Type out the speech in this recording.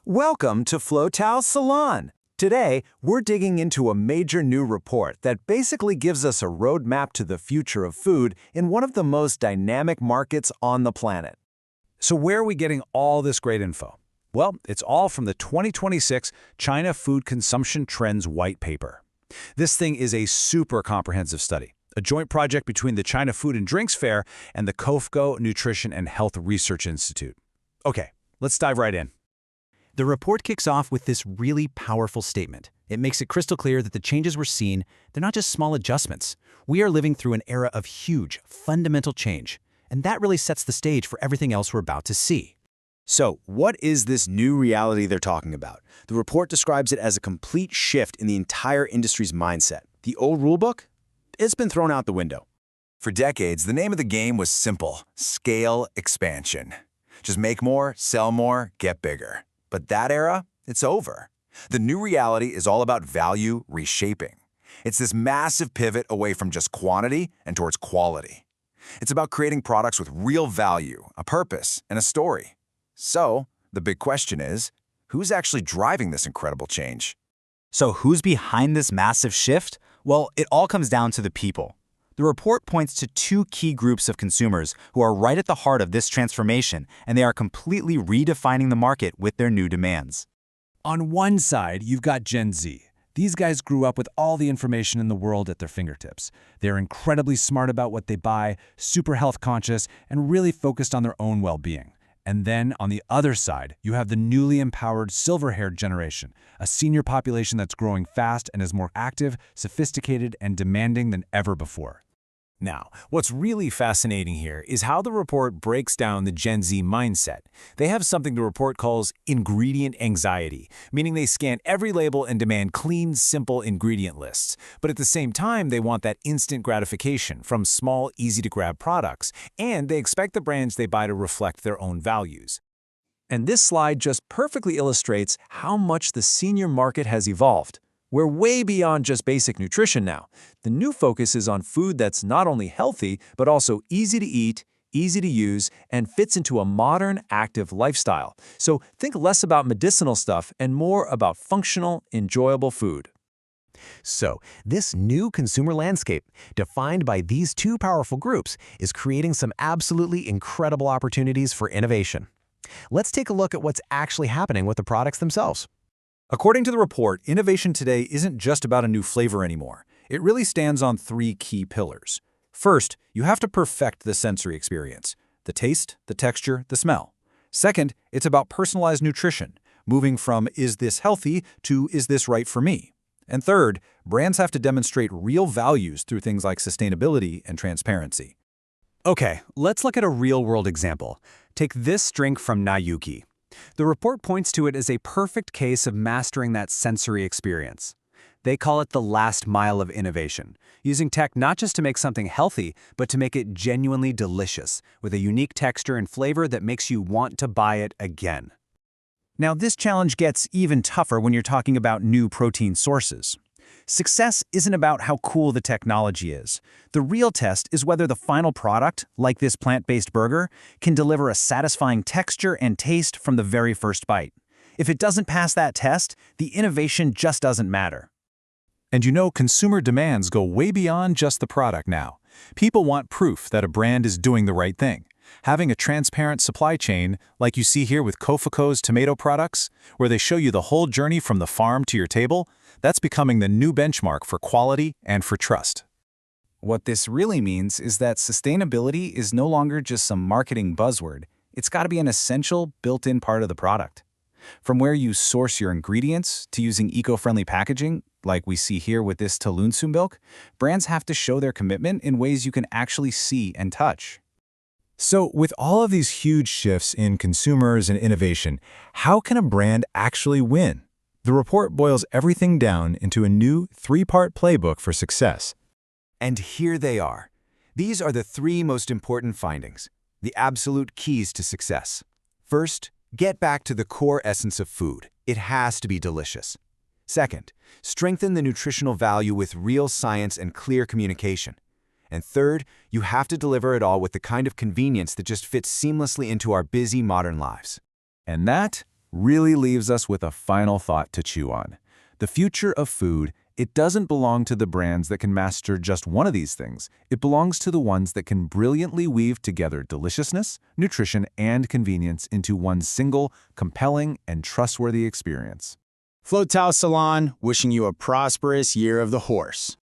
Welcome to Tao's Salon. Today, we're digging into a major new report that basically gives us a roadmap to the future of food in one of the most dynamic markets on the planet. So where are we getting all this great info? Well, it's all from the 2026 China Food Consumption Trends White Paper. This thing is a super comprehensive study, a joint project between the China Food and Drinks Fair and the COFCO Nutrition and Health Research Institute. Okay, let's dive right in. The report kicks off with this really powerful statement. It makes it crystal clear that the changes we're seeing, they're not just small adjustments. We are living through an era of huge, fundamental change, and that really sets the stage for everything else we're about to see. So, what is this new reality they're talking about? The report describes it as a complete shift in the entire industry's mindset. The old rulebook? It's been thrown out the window. For decades, the name of the game was simple: scale expansion. Just make more, sell more, get bigger. But that era, it's over. The new reality is all about value reshaping. It's this massive pivot away from just quantity and towards quality. It's about creating products with real value, a purpose, and a story. So, the big question is, who's actually driving this incredible change? So who's behind this massive shift? Well, it all comes down to the people. The report points to two key groups of consumers who are right at the heart of this transformation, and they are completely redefining the market with their new demands. On one side, you've got Gen Z. These guys grew up with all the information in the world at their fingertips. They're incredibly smart about what they buy, super health conscious, and really focused on their own well-being. And then, on the other side, you have the newly empowered silver-haired generation, a senior population that's growing fast and is more active, sophisticated, and demanding than ever before. Now, what's really fascinating here is how the report breaks down the Gen Z mindset. They have something the report calls ingredient anxiety, meaning they scan every label and demand clean, simple ingredient lists. But at the same time, they want that instant gratification from small, easy-to-grab products, and they expect the brands they buy to reflect their own values. And this slide just perfectly illustrates how much the senior market has evolved. We're way beyond just basic nutrition now. The new focus is on food that's not only healthy, but also easy to eat, easy to use, and fits into a modern, active lifestyle. So think less about medicinal stuff and more about functional, enjoyable food. So, this new consumer landscape, defined by these two powerful groups, is creating some absolutely incredible opportunities for innovation. Let's take a look at what's actually happening with the products themselves. According to the report, innovation today isn't just about a new flavor anymore. It really stands on three key pillars. First, you have to perfect the sensory experience: the taste, the texture, the smell. Second, it's about personalized nutrition, moving from "is this healthy" to "is this right for me?" And third, brands have to demonstrate real values through things like sustainability and transparency. Okay, let's look at a real-world example. Take this drink from Nayuki. The report points to it as a perfect case of mastering that sensory experience. They call it the last mile of innovation, using tech not just to make something healthy, but to make it genuinely delicious, with a unique texture and flavor that makes you want to buy it again. Now, this challenge gets even tougher when you're talking about new protein sources. Success isn't about how cool the technology is. The real test is whether the final product, like this plant-based burger, can deliver a satisfying texture and taste from the very first bite. If it doesn't pass that test, the innovation just doesn't matter. And you know, consumer demands go way beyond just the product now. People want proof that a brand is doing the right thing. Having a transparent supply chain, like you see here with COFCO's tomato products, where they show you the whole journey from the farm to your table, that's becoming the new benchmark for quality and for trust. What this really means is that sustainability is no longer just some marketing buzzword. It's got to be an essential, built-in part of the product. From where you source your ingredients to using eco-friendly packaging, like we see here with this Taotian milk, brands have to show their commitment in ways you can actually see and touch. So, with all of these huge shifts in consumers and innovation, how can a brand actually win? The report boils everything down into a new three-part playbook for success. And here they are. These are the three most important findings, the absolute keys to success. First, get back to the core essence of food. It has to be delicious. Second, strengthen the nutritional value with real science and clear communication. And third, you have to deliver it all with the kind of convenience that just fits seamlessly into our busy modern lives. And that really leaves us with a final thought to chew on. The future of food, it doesn't belong to the brands that can master just one of these things. It belongs to the ones that can brilliantly weave together deliciousness, nutrition, and convenience into one single, compelling, and trustworthy experience. Float Tao Salon, wishing you a prosperous year of the horse.